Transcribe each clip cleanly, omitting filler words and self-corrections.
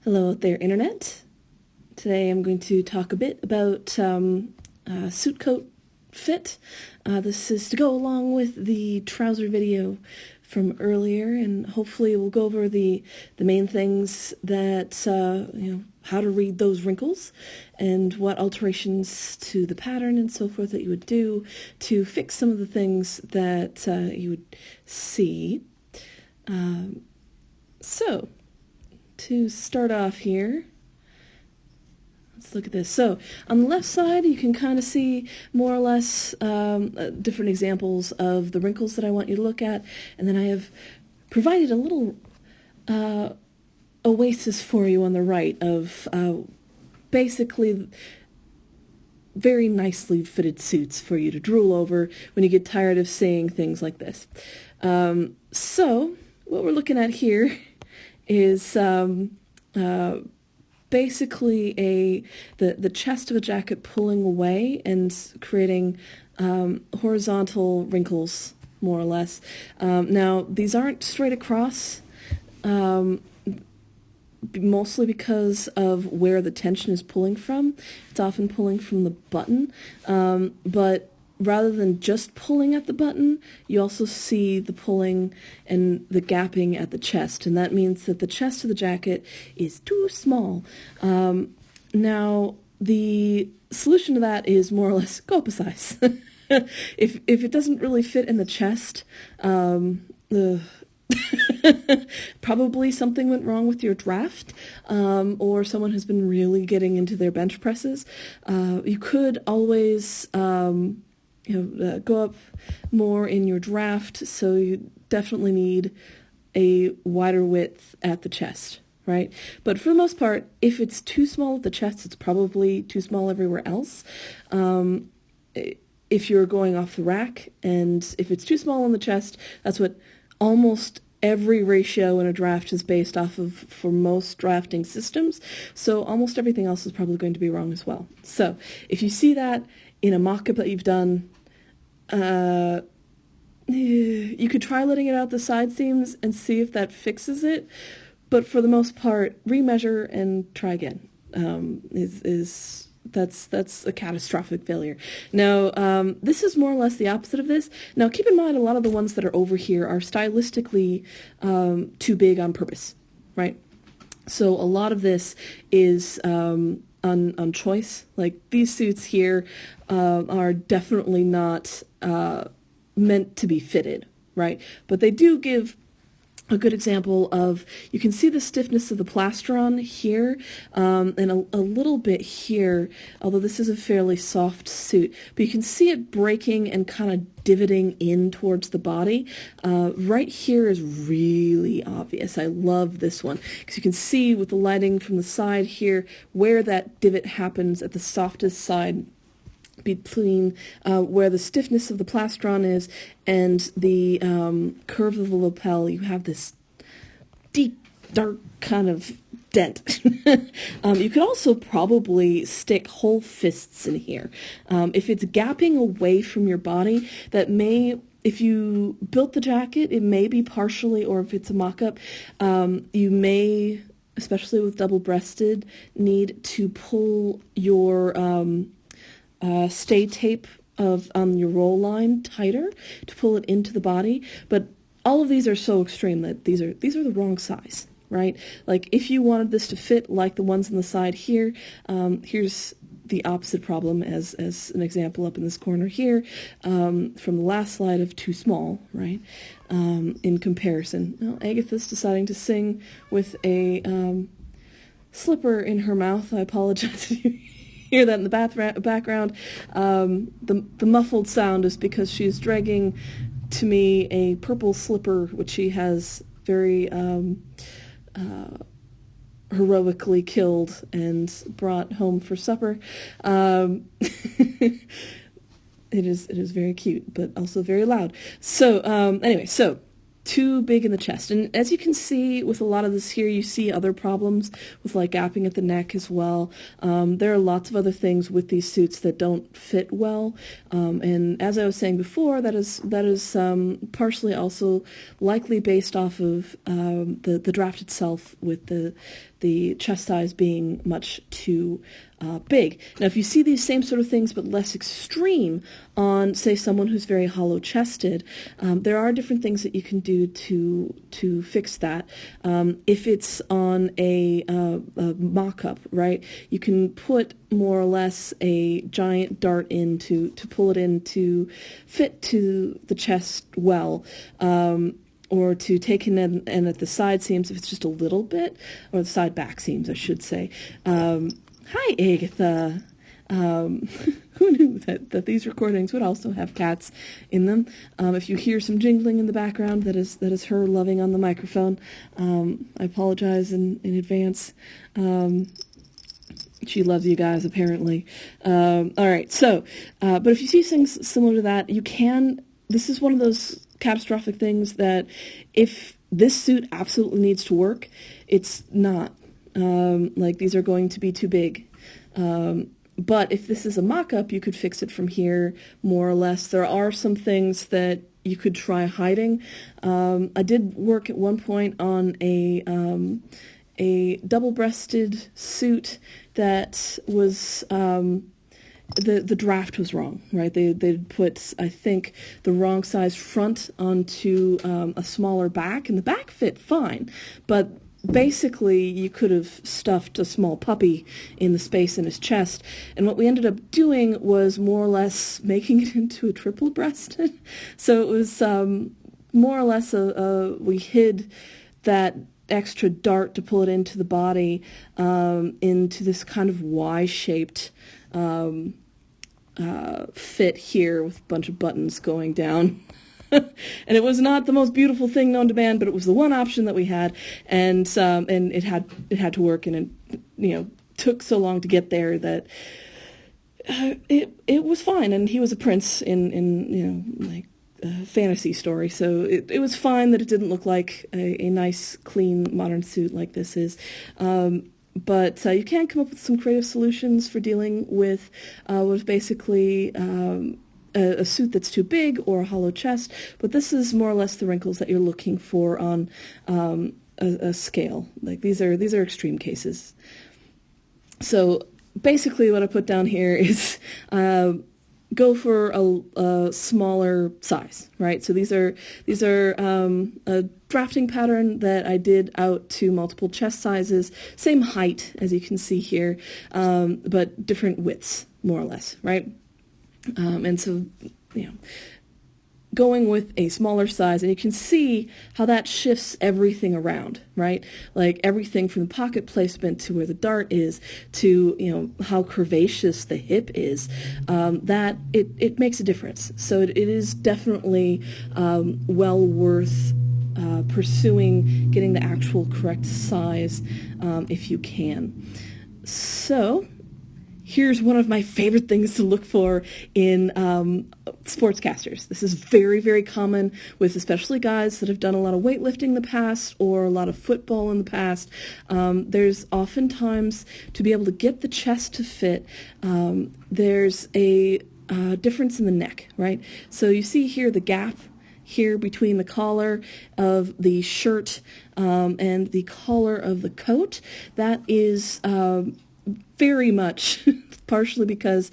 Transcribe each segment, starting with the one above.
Hello out there, Internet. Today I'm going to talk a bit about suit coat fit. This is to go along with the trouser video from earlier, and hopefully we'll go over the main things that, how to read those wrinkles and what alterations to the pattern and so forth that you would do to fix some of the things that you would see. So, to start off here, let's look at this. So, on the left side, you can kind of see more or less different examples of the wrinkles that I want you to look at, and then I have provided a little oasis for you on the right of basically very nicely fitted suits for you to drool over when you get tired of saying things like this. So, what we're looking at here is basically the chest of a jacket pulling away and creating horizontal wrinkles, more or less. Now, these aren't straight across, mostly because of where the tension is pulling from. It's often pulling from the button, but rather than just pulling at the button, you also see the pulling and the gapping at the chest, and that means that the chest of the jacket is too small. Now, the solution to that is more or less go up a size. If it doesn't really fit in the chest, probably something went wrong with your draft, or someone has been really getting into their bench presses. You could always go up more in your draft, so you definitely need a wider width at the chest, right? But for the most part, if it's too small at the chest, it's probably too small everywhere else. If you're going off the rack, and if it's too small on the chest, that's what almost every ratio in a draft is based off of for most drafting systems, so almost everything else is probably going to be wrong as well. So if you see that in a mock-up that you've done, you could try letting it out the side seams and see if that fixes it, but for the most part, remeasure and try again. That's a catastrophic failure. Now, this is more or less the opposite of this. Now, keep in mind, a lot of the ones that are over here are stylistically too big on purpose, right? So a lot of this is on choice. Like, these suits here are definitely not meant to be fitted, right? But they do give a good example of, you can see the stiffness of the plastron here, and a little bit here, although this is a fairly soft suit, but you can see it breaking and kind of divoting in towards the body. Right here is really obvious. I love this one, because you can see with the lighting from the side here, where that divot happens at the softest side between where the stiffness of the plastron is and the curve of the lapel. You have this deep, dark kind of dent. You could also probably stick whole fists in here. If it's gapping away from your body, that may, if you built the jacket, it may be partially, or if it's a mock-up, you may, especially with double-breasted, need to pull your stay tape on your roll line tighter to pull it into the body. But all of these are so extreme that these are the wrong size, right? Like, if you wanted this to fit like the ones on the side here, here's the opposite problem as an example up in this corner here, from the last slide of too small, right? In comparison. Now, Agatha's deciding to sing with a slipper in her mouth. I apologize if you hear that in the background. The muffled sound is because she's dragging to me a purple slipper, which she has very heroically killed and brought home for supper. It is very cute, but also very loud. So anyway, so too big in the chest. And as you can see with a lot of this here, you see other problems with like gapping at the neck as well. There are lots of other things with these suits that don't fit well. And as I was saying before, that is partially also likely based off of the draft itself, with the chest size being much too big. Now, if you see these same sort of things but less extreme on, say, someone who's very hollow-chested, there are different things that you can do to fix that. If it's on a mock-up, right, you can put more or less a giant dart in to pull it in to fit to the chest well. Or to take in and at the side seams if it's just a little bit, or the side back seams, I should say. Hi, Agatha. Who knew that these recordings would also have cats in them? If you hear some jingling in the background, that is her loving on the microphone. I apologize in advance. She loves you guys, apparently. All right, so, but if you see things similar to that, you can, this is one of those catastrophic things that if this suit absolutely needs to work, it's not. Like, these are going to be too big. But if this is a mock-up, you could fix it from here, more or less. There are some things that you could try hiding. I did work at one point on a double-breasted suit that was, the draft was wrong, right? They'd put, I think, the wrong size front onto a smaller back, and the back fit fine, but basically you could have stuffed a small puppy in the space in his chest, and what we ended up doing was more or less making it into a triple-breasted. So it was more or less we hid that extra dart to pull it into the body into this kind of Y-shaped fit here with a bunch of buttons going down. And it was not the most beautiful thing known to man, but it was the one option that we had, and it had to work, and it took so long to get there that it was fine. And he was a prince in like a fantasy story, so it was fine that it didn't look like a nice, clean, modern suit like this is. But you can come up with some creative solutions for dealing with what is basically a suit that's too big or a hollow chest. But this is more or less the wrinkles that you're looking for on a scale. Like, these are extreme cases. So basically what I put down here is go for a smaller size, right? So these are a drafting pattern that I did out to multiple chest sizes, same height as you can see here, but different widths, more or less, right? And so, going with a smaller size, and you can see how that shifts everything around, right? Like, everything from the pocket placement to where the dart is to, how curvaceous the hip is, that it makes a difference. So it is definitely well worth pursuing getting the actual correct size if you can. So here's one of my favorite things to look for in sportscasters. This is very, very common with especially guys that have done a lot of weightlifting in the past or a lot of football in the past. There's oftentimes, to be able to get the chest to fit, there's a difference in the neck, right? So you see here the gap here between the collar of the shirt and the collar of the coat. That is very much partially because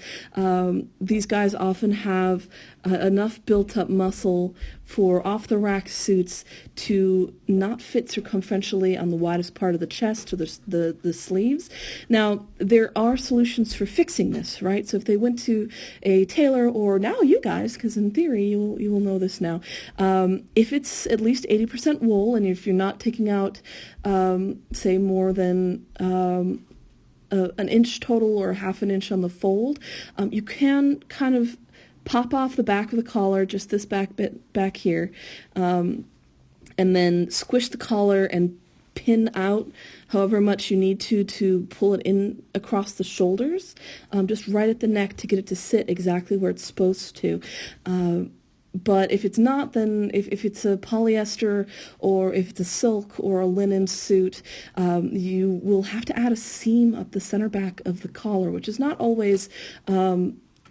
these guys often have enough built-up muscle for off-the-rack suits to not fit circumferentially on the widest part of the chest or the sleeves. Now, there are solutions for fixing this, right? So if they went to a tailor, or now you guys, because in theory you will know this now, if it's at least 80% wool, and if you're not taking out, say, more than an inch total or half an inch on the fold, you can kind of pop off the back of the collar, just this back bit back here, and then squish the collar and pin out however much you need to pull it in across the shoulders, just right at the neck to get it to sit exactly where it's supposed to. But if it's not, then if it's a polyester or if it's a silk or a linen suit, you will have to add a seam up the center back of the collar, which is not always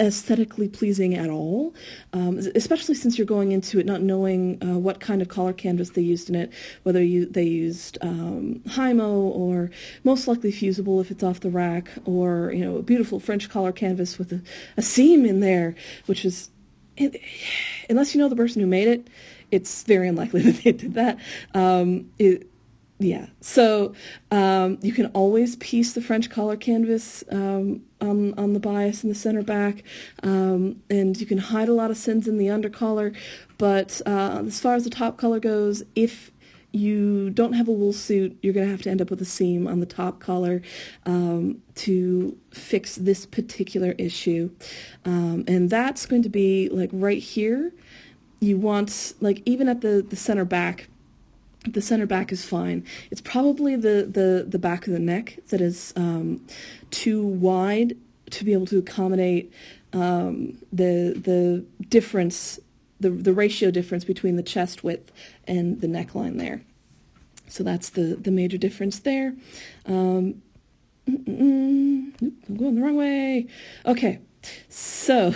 aesthetically pleasing at all, especially since you're going into it not knowing what kind of collar canvas they used in it, whether they used Hymo or most likely fusible if it's off the rack, or a beautiful French collar canvas with a seam in there, which is, unless you know the person who made it, it's very unlikely that they did that. Yeah, so you can always piece the French collar canvas on the bias and the center back, and you can hide a lot of sins in the undercollar, but as far as the top collar goes, if you don't have a wool suit, you're going to have to end up with a seam on the top collar to fix this particular issue, and that's going to be like right here. You want, like, even at the center back, the center back is fine. It's probably the back of the neck that is too wide to be able to accommodate the difference, the ratio difference between the chest width and the neckline there. So that's the major difference there. I'm going the wrong way. Okay, so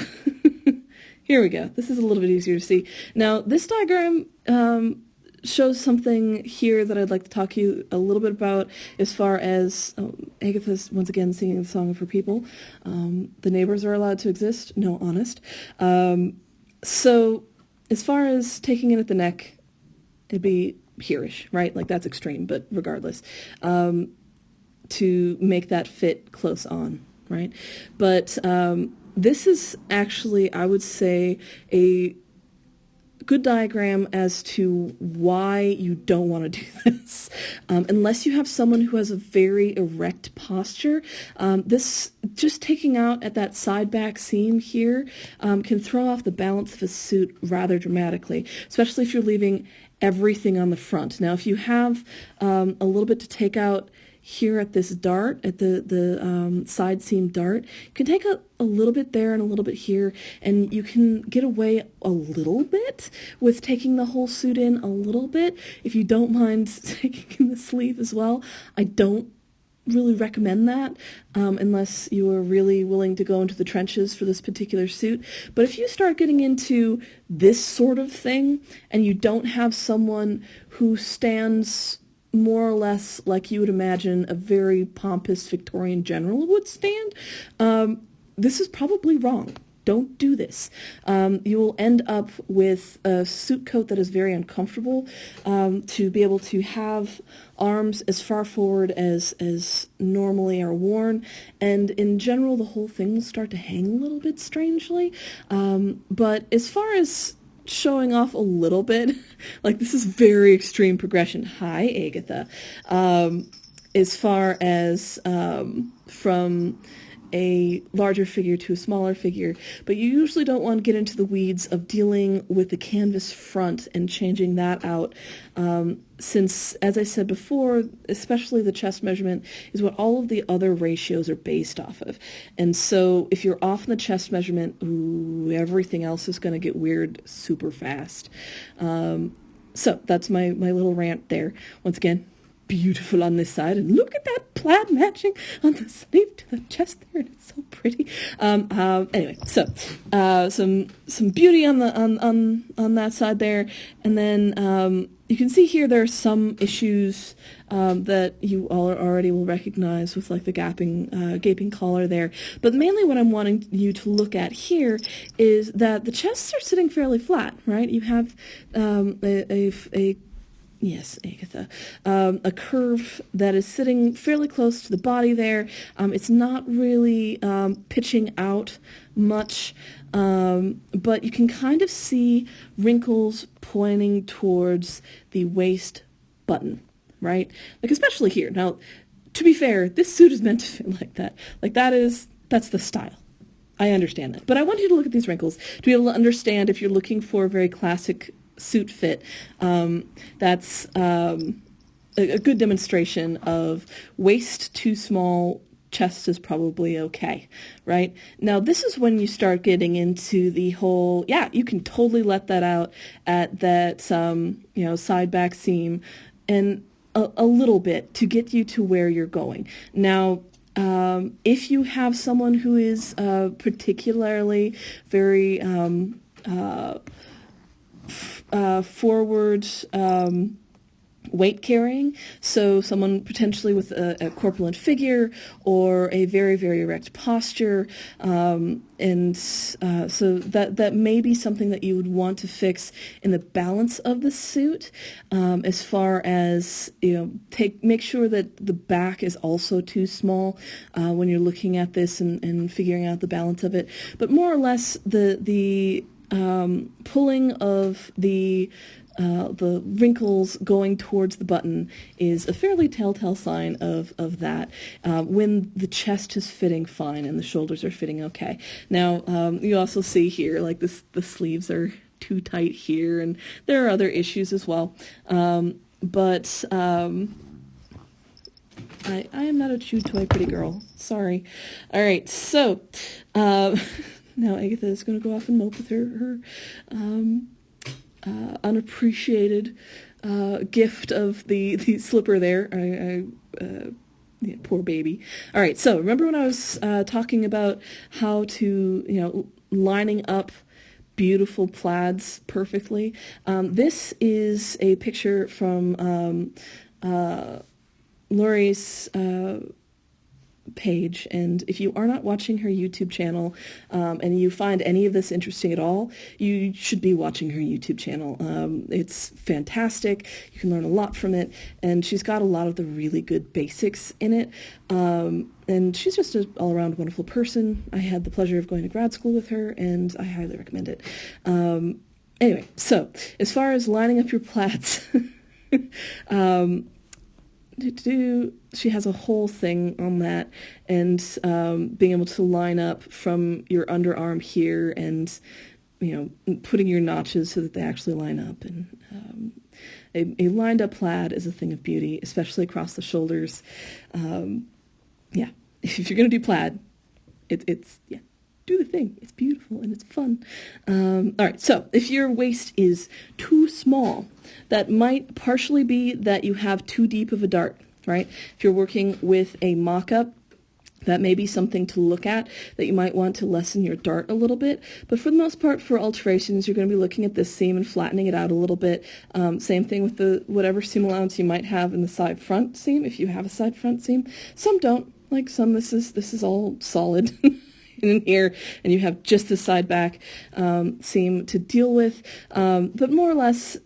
here we go. This is a little bit easier to see. Now, this diagram shows something here that I'd like to talk to you a little bit about, as far as Agatha's once again singing the song of her people. The neighbors are allowed to exist. No, honest. So as far as taking it at the neck, it'd be here-ish, right? Like, that's extreme, but regardless, to make that fit close on, right? But this is actually, I would say, a good diagram as to why you don't want to do this. Unless you have someone who has a very erect posture, this, just taking out at that side back seam here, can throw off the balance of a suit rather dramatically, especially if you're leaving everything on the front. Now, if you have a little bit to take out here at this dart, at the side seam dart, you can take a little bit there and a little bit here, and you can get away a little bit with taking the whole suit in a little bit. If you don't mind taking in the sleeve as well, I don't really recommend that unless you are really willing to go into the trenches for this particular suit. But if you start getting into this sort of thing and you don't have someone who stands more or less like you would imagine a very pompous Victorian general would stand, this is probably wrong. Don't do this. You will end up with a suit coat that is very uncomfortable. To be able to have arms as far forward as normally are worn, and in general the whole thing will start to hang a little bit strangely. But as far as showing off a little bit, like, this is very extreme progression. Hi, Agatha. As far as from a larger figure to a smaller figure, but you usually don't want to get into the weeds of dealing with the canvas front and changing that out, since, as I said before, especially the chest measurement is what all of the other ratios are based off of. And so if you're off in the chest measurement, ooh, everything else is going to get weird super fast. So that's my little rant there. Once again, beautiful on this side, and look at that plaid matching on the sleeve to the chest there, and it's so pretty. Anyway, so some beauty on the on that side there, and then you can see here there are some issues that you all already will recognize with, like, the gaping collar there. But mainly what I'm wanting you to look at here is that the chests are sitting fairly flat, right? You have yes, Agatha. A curve that is sitting fairly close to the body there. It's not really pitching out much, but you can kind of see wrinkles pointing towards the waist button, right? Like, especially here. Now, to be fair, this suit is meant to fit like that. Like, that's the style. I understand that. But I want you to look at these wrinkles to be able to understand, if you're looking for a very classic suit fit, that's a good demonstration of waist too small, chest is probably okay, right? Now, this is when you start getting into the whole, yeah, you can totally let that out at that, side back seam and a little bit to get you to where you're going. Now, if you have someone who is particularly very forward weight carrying, so someone potentially with a corpulent figure or a very, very erect posture, so that may be something that you would want to fix in the balance of the suit, as far as, make sure that the back is also too small when you're looking at this and figuring out the balance of it. But more or less, the pulling of the wrinkles going towards the button is a fairly telltale sign of that, when the chest is fitting fine and the shoulders are fitting okay. Now, you also see here, like the sleeves are too tight here, and there are other issues as well. But I am not a chew toy pretty girl. Sorry. All right, so now Agatha is going to go off and mope with her unappreciated gift of the slipper there. Yeah, poor baby. All right, so remember when I was talking about how to, lining up beautiful plaids perfectly? This is a picture from Laurie's page, and if you are not watching her YouTube channel and you find any of this interesting at all, you should be watching her YouTube channel. It's fantastic. You can learn a lot from it, and she's got a lot of the really good basics in it, and she's just an all-around wonderful person. I had the pleasure of going to grad school with her, and I highly recommend it. Anyway, so as far as lining up your plaids, she has a whole thing on that, and being able to line up from your underarm here and, putting your notches so that they actually line up. And a lined up plaid is a thing of beauty, especially across the shoulders. Yeah, if you're going to do plaid, it's do the thing. It's beautiful and it's fun. All right, so if your waist is too small, that might partially be that you have too deep of a dart, right? If you're working with a mock-up, that may be something to look at, that you might want to lessen your dart a little bit. But for the most part, for alterations, you're going to be looking at this seam and flattening it out a little bit. Same thing with the whatever seam allowance you might have in the side front seam, if you have a side front seam. Some don't. Like some, this is all solid in here, and you have just the side back seam to deal with. But more or less,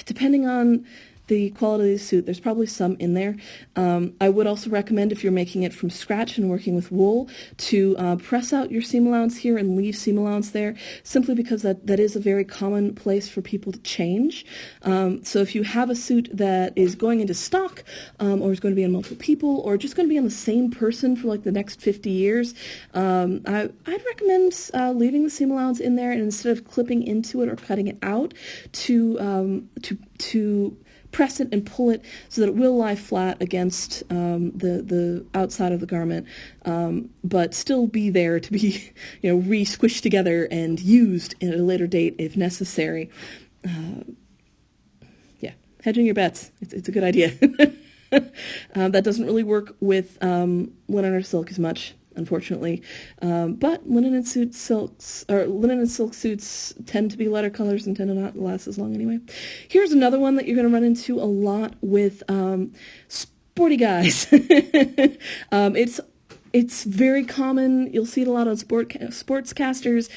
depending on the quality of the suit, there's probably some in there. I would also recommend, if you're making it from scratch and working with wool, to press out your seam allowance here and leave seam allowance there, simply because that is a very common place for people to change. So if you have a suit that is going into stock, or is going to be on multiple people, or just going to be on the same person for like the next 50 years, I'd recommend leaving the seam allowance in there, and instead of clipping into it or cutting it out, to press it and pull it so that it will lie flat against the outside of the garment, but still be there to be, re-squished together and used at a later date if necessary. Yeah, hedging your bets. It's a good idea. That doesn't really work with linen or silk as much, unfortunately. But linen and silk suits tend to be lighter colors and tend to not last as long anyway. Here's another one that you're going to run into a lot with sporty guys. It's very common. You'll see it a lot on sportscasters,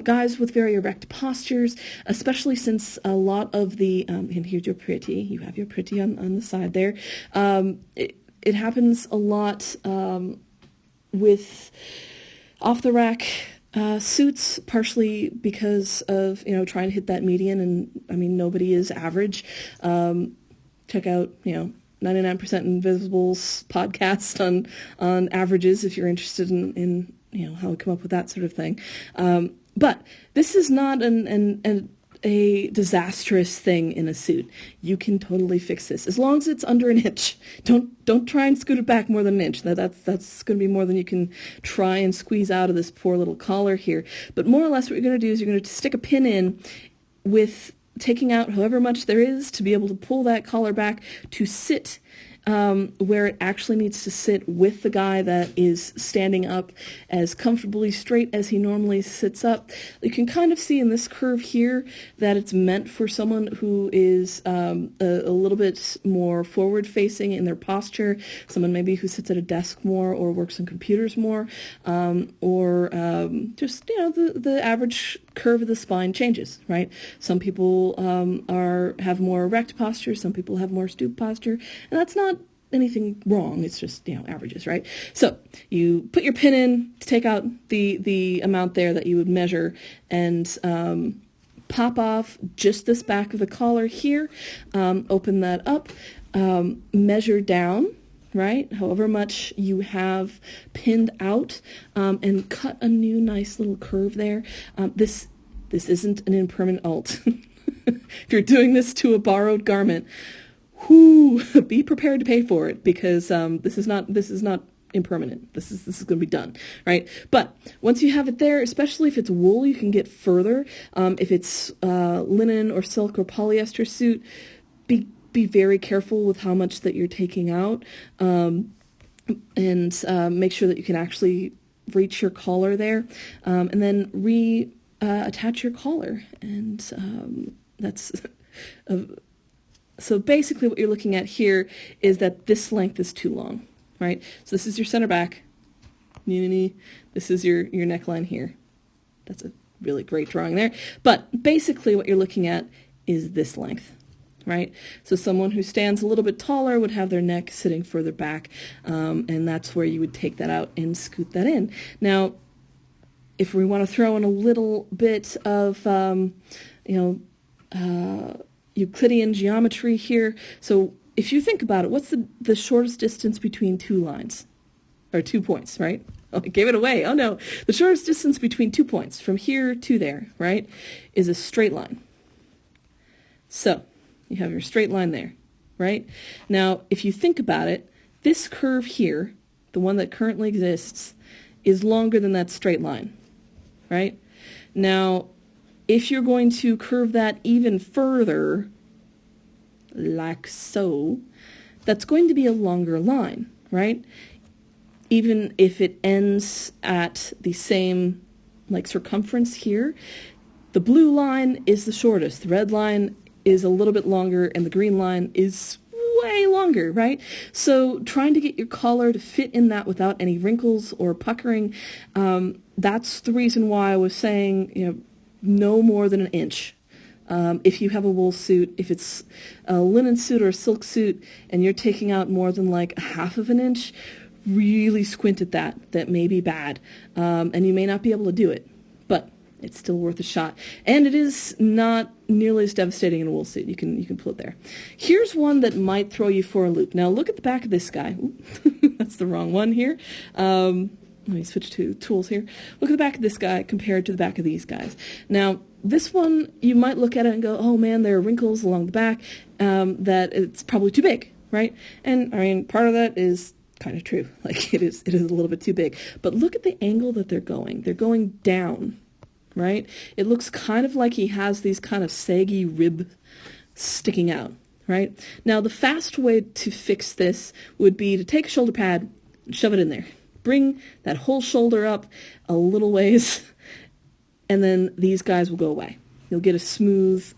guys with very erect postures, especially since a lot of the, and here's your pretty, you have your pretty on the side there. It happens a lot with off-the-rack suits, partially because of, trying to hit that median, and, nobody is average. Check out, 99% Invisible's podcast on averages if you're interested in how we come up with that sort of thing. But this is not a disastrous thing in a suit. You can totally fix this as long as it's under an inch. Don't try and scoot it back more than an inch. That's going to be more than you can try and squeeze out of this poor little collar here. But more or less what you're going to do is you're going to stick a pin in with taking out however much there is to be able to pull that collar back to sit where it actually needs to sit with the guy that is standing up as comfortably straight as he normally sits up. You can kind of see in this curve here that it's meant for someone who is a little bit more forward-facing in their posture, someone maybe who sits at a desk more or works on computers more, or just, you know, the average curve of the spine changes, right? Some people have more erect posture, some people have more stoop posture, and that's not anything wrong, it's just, you know, averages, right? So you put your pin in to take out the amount there that you would measure, and pop off just this back of the collar here, open that up, measure down, right, however much you have pinned out, and cut a new nice little curve there. This isn't an impermanent alt. If you're doing this to a borrowed garment, be prepared to pay for it, because this is not impermanent. This is going to be done, right? But once you have it there, especially if it's wool, you can get further. If it's linen or silk or polyester suit, be very careful with how much that you're taking out, and make sure that you can actually reach your collar there, and then attach your collar, and that's so basically what you're looking at here is that this length is too long, right? So this is your center back, this is your neckline here. That's a really great drawing there, but basically what you're looking at is this length, right? So someone who stands a little bit taller would have their neck sitting further back, and that's where you would take that out and scoot that in. Now, if we want to throw in a little bit of, Euclidean geometry here, so if you think about it, what's the shortest distance between two lines? Or 2 points, right? Oh, I gave it away. Oh no. The shortest distance between 2 points, from here to there, right, is a straight line. So, you have your straight line there, right? Now, if you think about it, this curve here, the one that currently exists, is longer than that straight line, right? Now, if you're going to curve that even further, like so, that's going to be a longer line, right? Even if it ends at the same, like, circumference here, the blue line is the shortest, the red line is a little bit longer, and the green line is way longer, right? So trying to get your collar to fit in that without any wrinkles or puckering, that's the reason why I was saying, you know, no more than an inch. If you have a wool suit, if it's a linen suit or a silk suit, and you're taking out more than like 1/2 of an inch, really squint at that. That may be bad, and you may not be able to do it, but it's still worth a shot. And it is not nearly as devastating in a wool suit. You can pull it there. Here's one that might throw you for a loop. Now look at the back of this guy. That's the wrong one here. Let me switch to tools here. Look at the back of this guy compared to the back of these guys. Now, this one, you might look at it and go, oh man, there are wrinkles along the back, that it's probably too big, right? And I mean, part of that is kind of true. Like, it is a little bit too big. But look at the angle that they're going. They're going down, right? It looks kind of like he has these kind of saggy rib sticking out, right? Now, the fast way to fix this would be to take a shoulder pad and shove it in there. Bring that whole shoulder up a little ways, and then these guys will go away. You'll get a smooth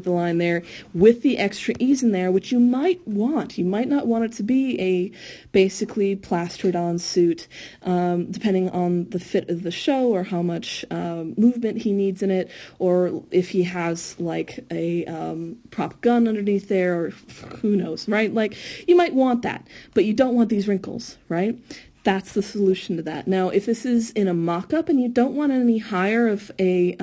line there with the extra ease in there, which you might want. You might not want it to be a basically plastered on suit, depending on the fit of the show or how much movement he needs in it, or if he has like a prop gun underneath there, or who knows, right? Like, you might want that, but you don't want these wrinkles, right? That's the solution to that. Now, if this is in a mock-up and you don't want any higher of a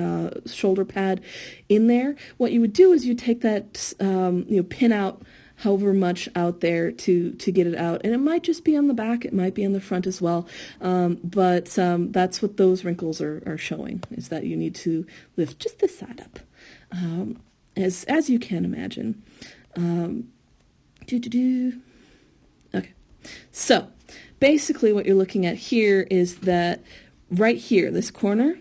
shoulder pad in there, what you would do is you take that, pin out however much out there to get it out. And it might just be on the back, it might be on the front as well. But that's what those wrinkles are showing, is that you need to lift just this side up. as you can imagine. Okay, so basically what you're looking at here is that right here, this corner,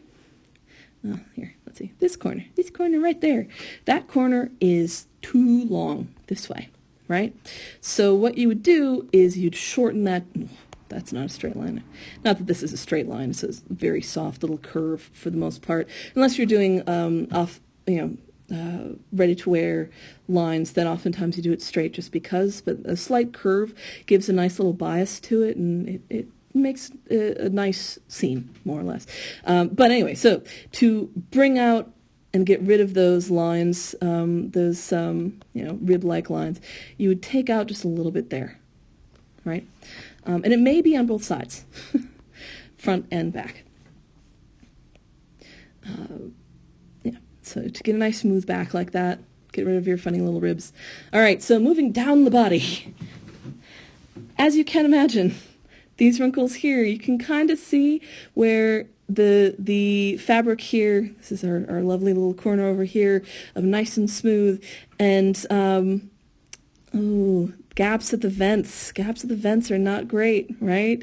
here, let's see, this corner right there, that corner is too long this way, right? So what you would do is you'd shorten that. That's not a straight line. Not that this is a straight line. It's a very soft little curve for the most part. Unless you're doing ready-to-wear lines, then oftentimes you do it straight just because. But a slight curve gives a nice little bias to it, and it makes a nice seam, more or less. But anyway, so to bring out and get rid of those lines, those rib-like lines, you would take out just a little bit there, right? And it may be on both sides, front and back. So to get a nice smooth back like that, get rid of your funny little ribs. All right, so moving down the body. As you can imagine, these wrinkles here, you can kind of see where the fabric here, this is our lovely little corner over here, of nice and smooth, and gaps at the vents. Gaps at the vents are not great, right?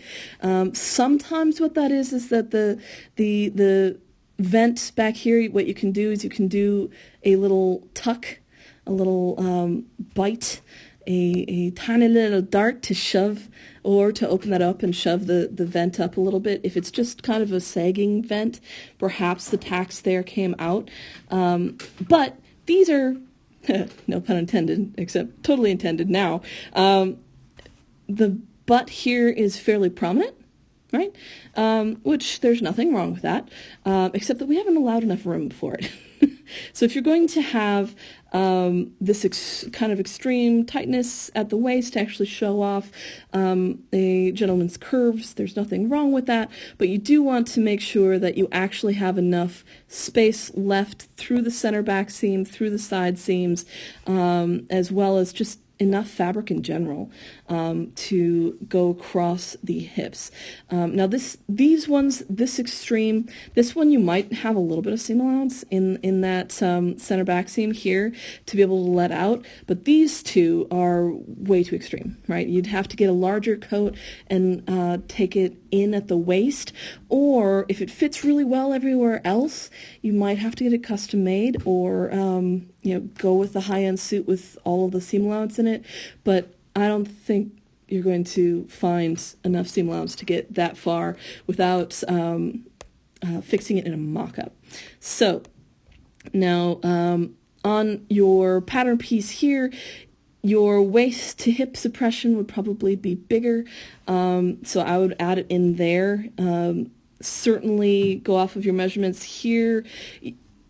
Sometimes what that is that the vent back here, what you can do is you can do a little tuck, a little bite, a tiny little dart to shove or to open that up and shove the vent up a little bit. If it's just kind of a sagging vent, perhaps the tacks there came out. But these are no pun intended, except totally intended now. The butt here is fairly prominent, right? Which there's nothing wrong with that, except that we haven't allowed enough room for it. So if you're going to have this kind of extreme tightness at the waist to actually show off a gentleman's curves, there's nothing wrong with that, but you do want to make sure that you actually have enough space left through the center back seam, through the side seams, as well as just enough fabric in general to go across the hips. Now these ones, this extreme, this one you might have a little bit of seam allowance in that center back seam here to be able to let out, but these two are way too extreme, right? You'd have to get a larger coat and take it in at the waist, or if it fits really well everywhere else, you might have to get it custom made, or go with the high-end suit with all of the seam allowance in it, but I don't think you're going to find enough seam allowance to get that far without fixing it in a mock-up. So now on your pattern piece here, your waist to hip suppression would probably be bigger, so I would add it in there. Certainly go off of your measurements here.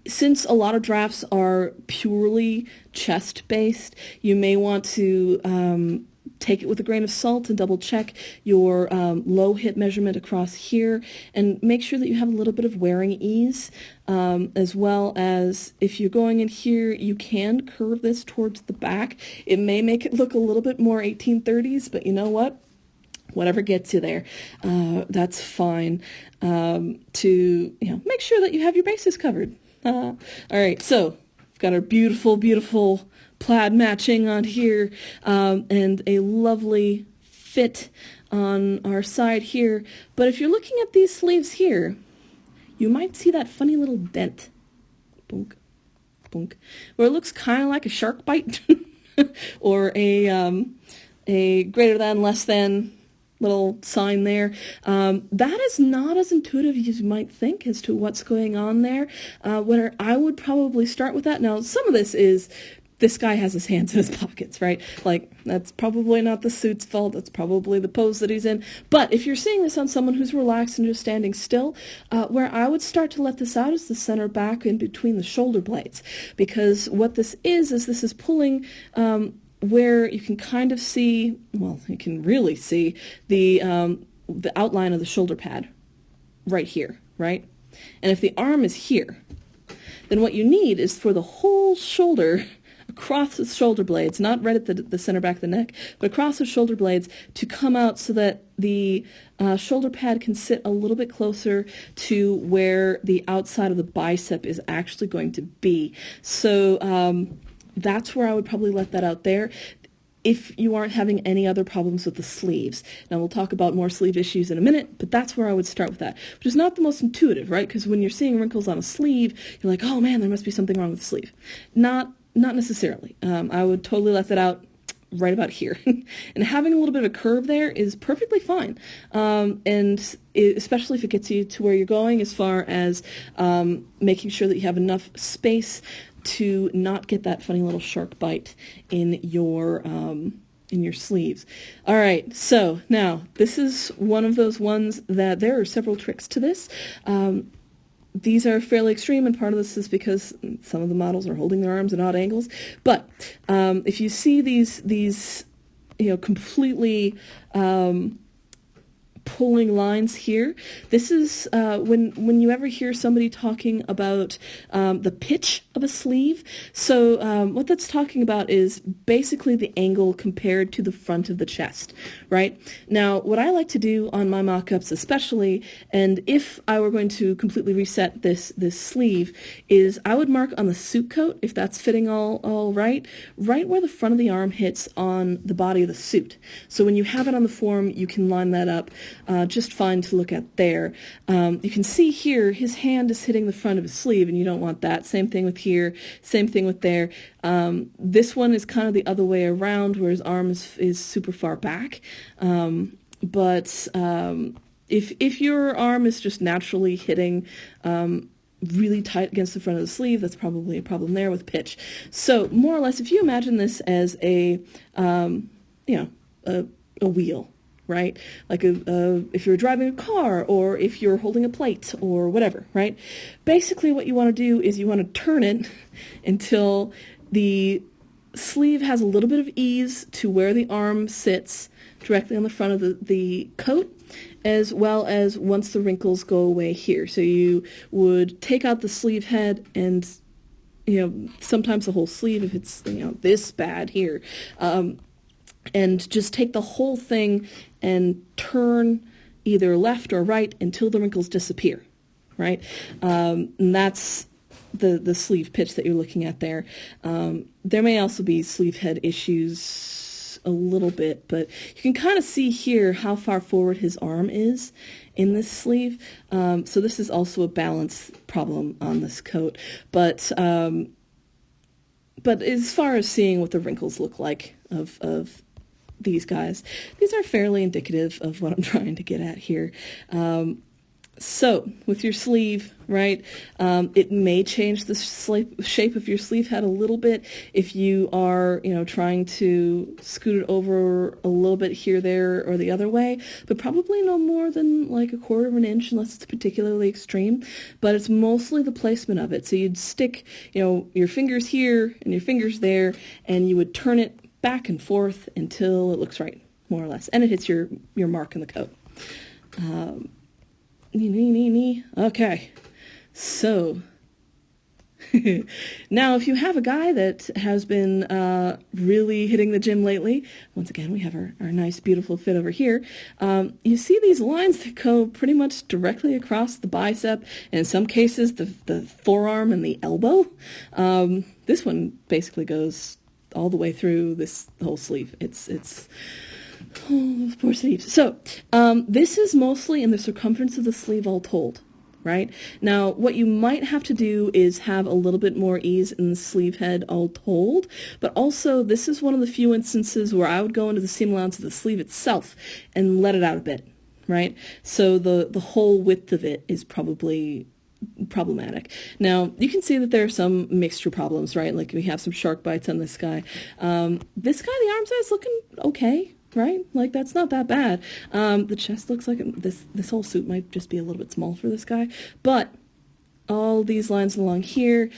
Since a lot of drafts are purely chest-based, you may want to take it with a grain of salt and double check your low hip measurement across here, and make sure that you have a little bit of wearing ease, as well as if you're going in here, you can curve this towards the back. It may make it look a little bit more 1830s, but you know what? Whatever gets you there, that's fine. To make sure that you have your bases covered. All right, so we've got our beautiful, beautiful plaid matching on here, and a lovely fit on our side here. But if you're looking at these sleeves here, you might see that funny little dent, boonk, boonk, where it looks kind of like a shark bite, or a greater than, less than little sign there. That is not as intuitive as you might think as to what's going on there. Where I would probably start with that. Now, some of this is, this guy has his hands in his pockets, right? Like, that's probably not the suit's fault. That's probably the pose that he's in. But if you're seeing this on someone who's relaxed and just standing still, where I would start to let this out is the center back in between the shoulder blades. Because what this is this is pulling where you can kind of see, well, you can really see the outline of the shoulder pad right here, right? And if the arm is here, then what you need is for the whole shoulder across the shoulder blades, not right at the center back of the neck, but across the shoulder blades to come out so that the shoulder pad can sit a little bit closer to where the outside of the bicep is actually going to be. So that's where I would probably let that out there, if you aren't having any other problems with the sleeves. Now, we'll talk about more sleeve issues in a minute, but that's where I would start with that, which is not the most intuitive, right? Because when you're seeing wrinkles on a sleeve, you're like, oh man, there must be something wrong with the sleeve. Not necessarily. I would totally let that out right about here. And having a little bit of a curve there is perfectly fine. Especially if it gets you to where you're going, as far as making sure that you have enough space to not get that funny little shark bite in your sleeves. All right, so now this is one of those ones that there are several tricks to this. These are fairly extreme, and part of this is because some of the models are holding their arms at odd angles. But if you see these completely pulling lines here, this is when you ever hear somebody talking about the pitch of a sleeve. So what that's talking about is basically the angle compared to the front of the chest, right? Now, what I like to do on my mock-ups especially, and if I were going to completely reset this sleeve, is I would mark on the suit coat, if that's fitting all right where the front of the arm hits on the body of the suit. So when you have it on the form, you can line that up just fine to look at there. You can see here his hand is hitting the front of his sleeve, and you don't want that. Same thing with here, same thing with there. This one is kind of the other way around, where his arm is super far back. But if your arm is just naturally hitting really tight against the front of the sleeve, that's probably a problem there with pitch. So more or less, if you imagine this as a wheel, right? Like if you're driving a car, or if you're holding a plate or whatever, right? Basically what you want to do is you want to turn it until the sleeve has a little bit of ease to where the arm sits directly on the front of the coat, as well as once the wrinkles go away here. So you would take out the sleeve head and sometimes the whole sleeve if it's this bad here, and just take the whole thing and turn either left or right until the wrinkles disappear, right? And that's the sleeve pitch that you're looking at there. There may also be sleeve head issues a little bit, but you can kind of see here how far forward his arm is in this sleeve. So this is also a balance problem on this coat. But as far as seeing what the wrinkles look like of these guys, these are fairly indicative of what I'm trying to get at here. So with your sleeve, right, it may change the shape of your sleeve head a little bit if you are, trying to scoot it over a little bit here, there, or the other way, but probably no more than like 1/4 of an inch unless it's particularly extreme. But it's mostly the placement of it. So you'd stick, your fingers here and your fingers there, and you would turn it back and forth until it looks right, more or less, and it hits your mark in the coat. Okay, so now if you have a guy that has been really hitting the gym lately, once again we have our nice beautiful fit over here, you see these lines that go pretty much directly across the bicep, and in some cases the forearm and the elbow. This one basically goes all the way through this whole sleeve. It's oh, those poor sleeves. So this is mostly in the circumference of the sleeve all told, right? Now what you might have to do is have a little bit more ease in the sleeve head all told, but also this is one of the few instances where I would go into the seam allowance of the sleeve itself and let it out a bit, right? So the whole width of it is probably problematic. Now you can see that there are some mixture problems, right? Like we have some shark bites on this guy. This guy, the arm size looking okay, right? Like that's not that bad. The chest looks like this whole suit might just be a little bit small for this guy, but all these lines along here,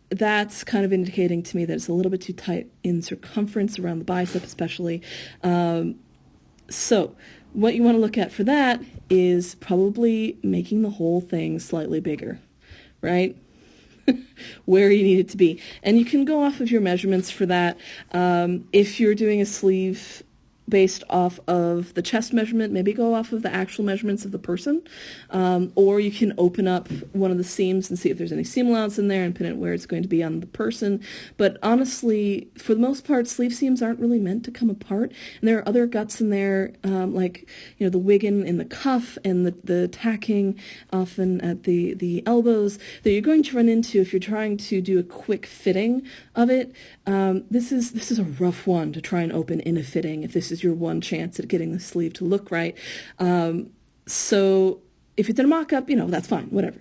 that's kind of indicating to me that it's a little bit too tight in circumference around the bicep especially. So what you want to look at for that is probably making the whole thing slightly bigger, right? where you need it to be. And you can go off of your measurements for that. If you're doing a sleeve based off of the chest measurement, maybe go off of the actual measurements of the person, or you can open up one of the seams and see if there's any seam allowance in there and pin it where it's going to be on the person. But honestly, for the most part, sleeve seams aren't really meant to come apart, and there are other guts in there, like the wiggin in the cuff and the tacking often at the elbows that you're going to run into if you're trying to do a quick fitting of it. This is a rough one to try and open in a fitting if this is your one chance at getting the sleeve to look right. So if it's in a mock-up, that's fine, whatever.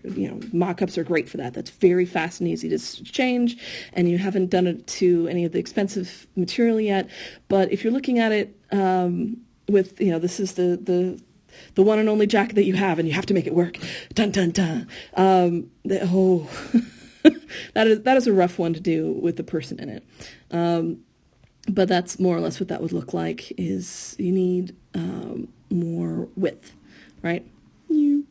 Mock-ups are great for that. That's very fast and easy to change, and you haven't done it to any of the expensive material yet. But if you're looking at it with, this is the one and only jacket that you have, and you have to make it work. Dun, dun, dun. That is a rough one to do with the person in it. But that's more or less what that would look like, is you need more width, right? You.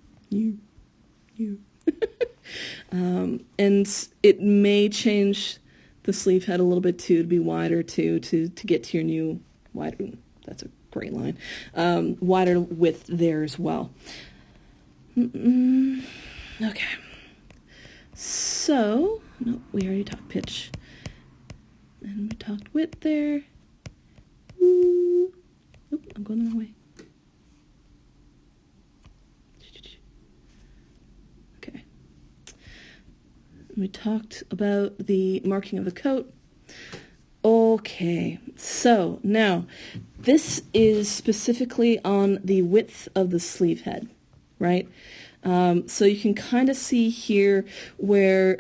And it may change the sleeve head a little bit too, to be wider too, to get to your new wider, that's a great line, wider width there as well. Okay. So, no, we already talked pitch. And we talked width there. Ooh. Oop, I'm going the wrong way. Okay. We talked about the marking of the coat. Okay, so now this is specifically on the width of the sleeve head, right? So you can kind of see here where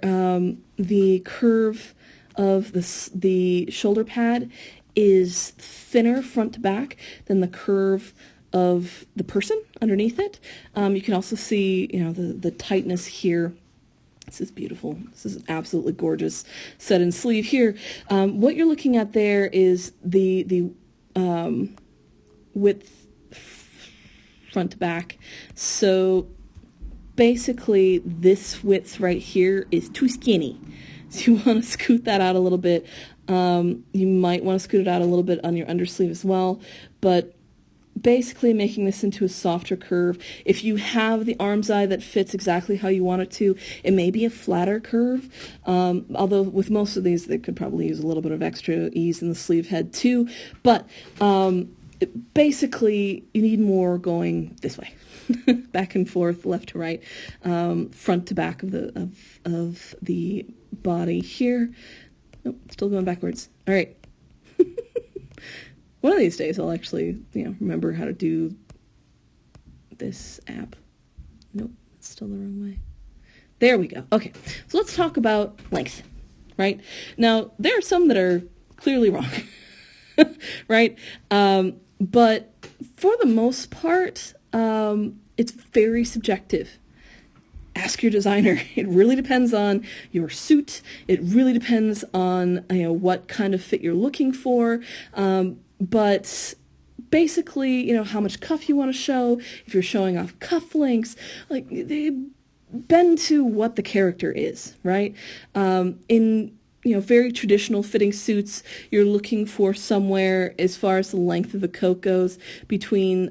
the curve of the shoulder pad is thinner front to back than the curve of the person underneath it. You can also see, the tightness here. This is beautiful. This is an absolutely gorgeous set and sleeve here. What you're looking at there is the width front to back. So basically this width right here is too skinny. So you want to scoot that out a little bit. You might want to scoot it out a little bit on your undersleeve as well, but basically making this into a softer curve. If you have the arm's eye that fits exactly how you want it to, it may be a flatter curve, although with most of these they could probably use a little bit of extra ease in the sleeve head too, but basically you need more going this way. Back and forth, left to right, front to back of the body here. Nope, still going backwards. All right. One of these days I'll actually, remember how to do this app. Nope, it's still the wrong way. There we go. Okay, so let's talk about length, right? Now, there are some that are clearly wrong, right? But for the most part, it's very subjective. Ask your designer. It really depends on your suit. It really depends on what kind of fit you're looking for. But basically, how much cuff you want to show. If you're showing off cufflinks, they bend to what the character is, right? In very traditional fitting suits, you're looking for somewhere, as far as the length of the coat goes, between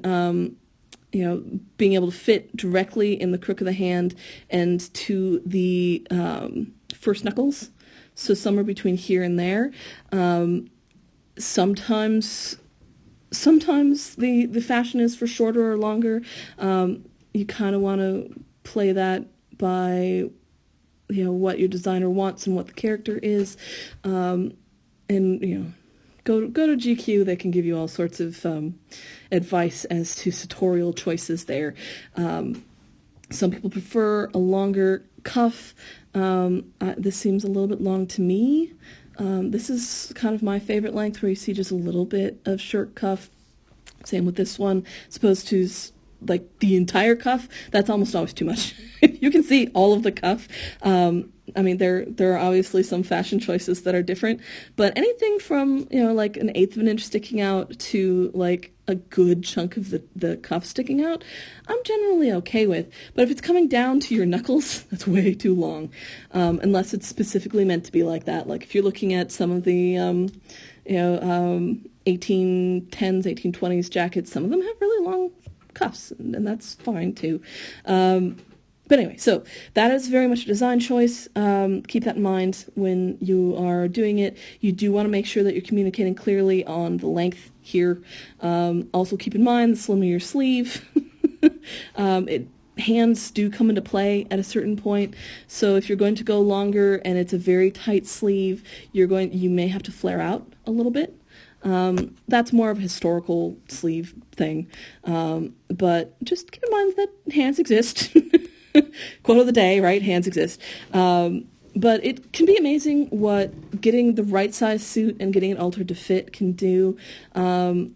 being able to fit directly in the crook of the hand and to the first knuckles. So somewhere between here and there. Sometimes the fashion is for shorter or longer. You kind of want to play that by what your designer wants and what the character is, and go to GQ. They can give you all sorts of advice as to sartorial choices there. Some people prefer a longer cuff. This seems a little bit long to me. This is kind of my favorite length, where you see just a little bit of shirt cuff. Same with this one. As opposed to like the entire cuff, that's almost always too much. If you can see all of the cuff, I mean, there are obviously some fashion choices that are different, but anything from, you know, like an eighth of an inch sticking out to like a good chunk of the cuff sticking out, I'm generally okay with. But if it's coming down to your knuckles, that's way too long, unless it's specifically meant to be like that. Like if you're looking at some of the, 1810s, 1820s jackets, some of them have really long cuffs, and that's fine too. But anyway, so that is very much a design choice. Keep that in mind when you are doing it. You do want to make sure that you're communicating clearly on the length here. Also keep in mind the slimmer your sleeve. Hands do come into play at a certain point. So if you're going to go longer and it's a very tight sleeve, you may have to flare out a little bit. That's more of a historical sleeve thing. But just keep in mind that hands exist. Quote of the day, right? Hands exist. But it can be amazing what getting the right size suit and getting it altered to fit can do. I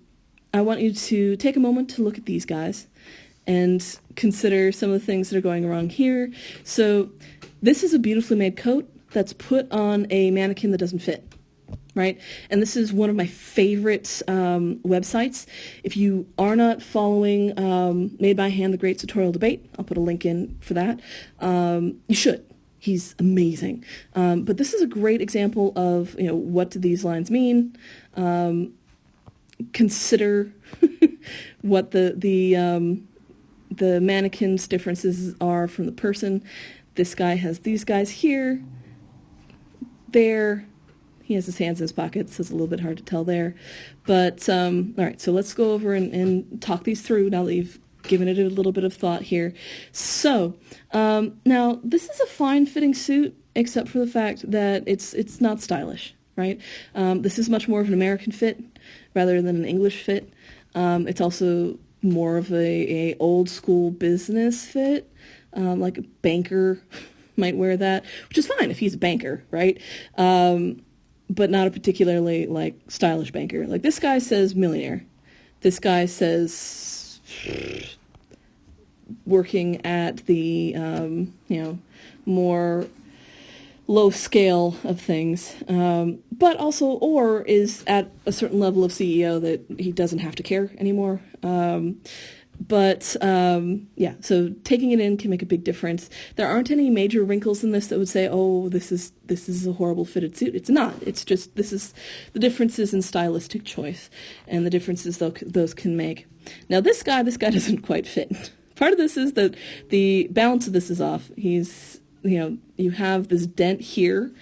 want you to take a moment to look at these guys and consider some of the things that are going wrong here. So this is a beautifully made coat that's put on a mannequin that doesn't fit. Right? And this is one of my favorite websites. If you are not following Made by Hand, the Great Sartorial Debate, I'll put a link in for that. You should. He's amazing. But this is a great example of, you know, what do these lines mean? Consider what the mannequin's differences are from the person. This guy has these guys here, there. He has his hands in his pockets, so it's a little bit hard to tell there. But, all right, so let's go over and talk these through now that you've given it a little bit of thought here. So, now, this is a fine-fitting suit, except for the fact that it's not stylish, right? This is much more of an American fit rather than an English fit. It's also more of a old-school business fit, like a banker might wear that, which is fine if he's a banker, right? But not a particularly, like, stylish banker. Like, this guy says millionaire. This guy says working at the, more low scale of things. But also, or is at a certain level of CEO that he doesn't have to care anymore. Yeah, so taking it in can make a big difference. There aren't any major wrinkles in this that would say, oh, this is a horrible fitted suit. It's not. It's just, this is the differences in stylistic choice and the differences those can make. Now, this guy doesn't quite fit. Part of this is that the balance of this is off. You have this dent here.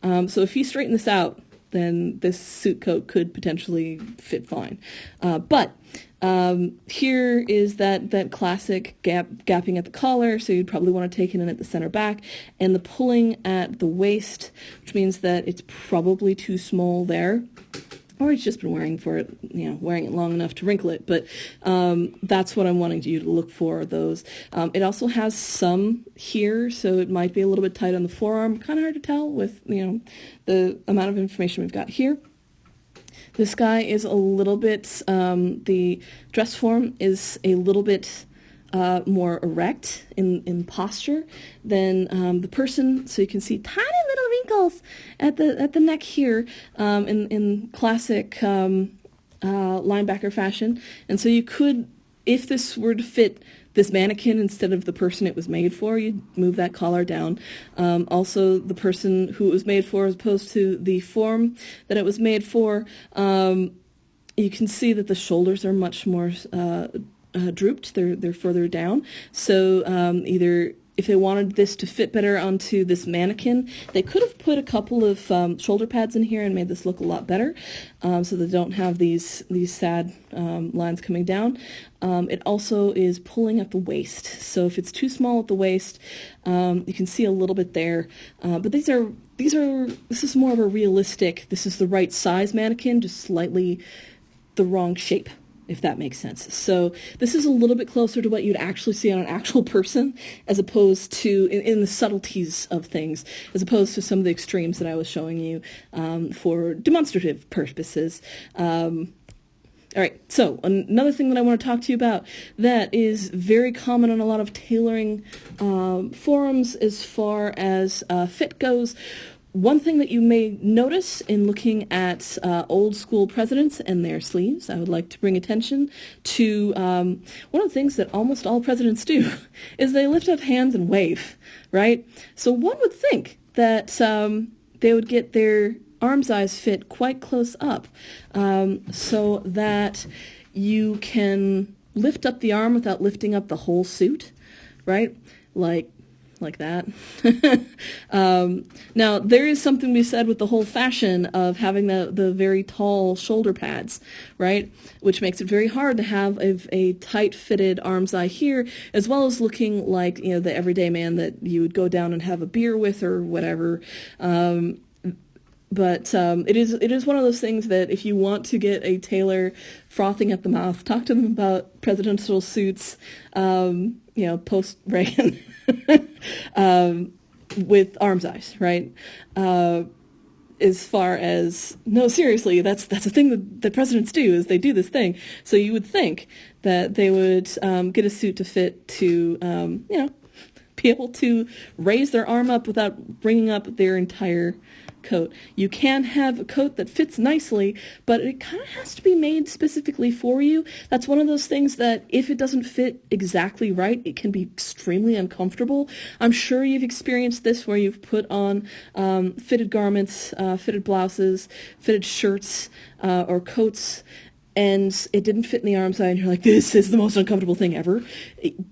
So if you straighten this out, then this suit coat could potentially fit fine. But here is that classic gapping at the collar, so you'd probably want to take it in at the center back, and the pulling at the waist, which means that it's probably too small there, or it's just been wearing it long enough to wrinkle it. But that's what I'm wanting you to look for, those. It also has some here, so it might be a little bit tight on the forearm. Kind of hard to tell with, the amount of information we've got here. This guy is a little bit, the dress form is a little bit more erect in posture than the person, so you can see tiny little wrinkles at the neck here in classic linebacker fashion. And so you could, if this were to fit this mannequin instead of the person it was made for, you'd move that collar down. Also, the person who it was made for as opposed to the form that it was made for, you can see that the shoulders are much more drooped. They're further down. So either if they wanted this to fit better onto this mannequin, they could have put a couple of shoulder pads in here and made this look a lot better, so they don't have these sad lines coming down. It also is pulling at the waist, so if it's too small at the waist, you can see a little bit there. But this is more of a realistic, this is the right size mannequin, just slightly the wrong shape, if that makes sense. So this is a little bit closer to what you'd actually see on an actual person, as opposed to, in the subtleties of things, as opposed to some of the extremes that I was showing you for demonstrative purposes. All right, so another thing that I want to talk to you about that is very common on a lot of tailoring forums as far as fit goes. One thing that you may notice in looking at old school presidents and their sleeves, I would like to bring attention to one of the things that almost all presidents do is they lift up hands and wave, right? So one would think that they would get their arm size fit quite close up so that you can lift up the arm without lifting up the whole suit, right? Like that. Now, there is something to be said with the whole fashion of having the very tall shoulder pads, right? Which makes it very hard to have a tight-fitted arm's eye here, as well as looking like, you know, the everyday man that you would go down and have a beer with or whatever. But it is one of those things that if you want to get a tailor frothing at the mouth, talk to them about presidential suits, you know, post-Reagan, with arm size, right? As far as, no, seriously, that's a thing that presidents do, is they do this thing. So you would think that they would get a suit to fit to, you know, be able to raise their arm up without bringing up their entire coat. You can have a coat that fits nicely, but it kind of has to be made specifically for you. That's one of those things that if it doesn't fit exactly right, it can be extremely uncomfortable. I'm sure you've experienced this where you've put on fitted garments, fitted blouses, fitted shirts, or coats, and it didn't fit in the arm side, and you're like, this is the most uncomfortable thing ever.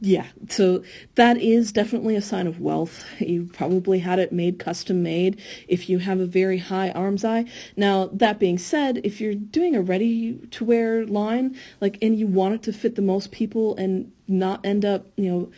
Yeah, so that is definitely a sign of wealth. You probably had it made, custom made, if you have a very high arm's eye. Now, that being said, if you're doing a ready-to-wear line, like, and you want it to fit the most people and not end up, you know,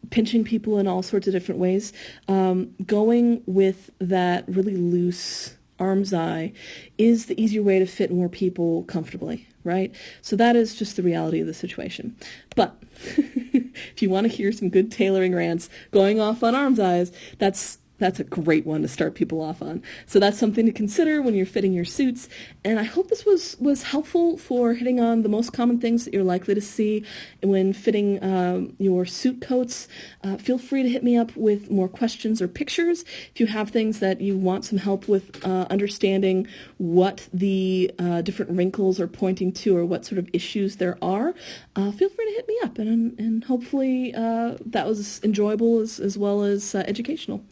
pinching people in all sorts of different ways, going with that really loose arm's eye is the easier way to fit more people comfortably, right? So that is just the reality of the situation. But if you want to hear some good tailoring rants going off on arm's eyes, that's a great one to start people off on. So that's something to consider when you're fitting your suits. And I hope this was helpful for hitting on the most common things that you're likely to see when fitting your suit coats. Feel free to hit me up with more questions or pictures. If you have things that you want some help with understanding what the different wrinkles are pointing to or what sort of issues there are, feel free to hit me up. And hopefully that was enjoyable as well as educational.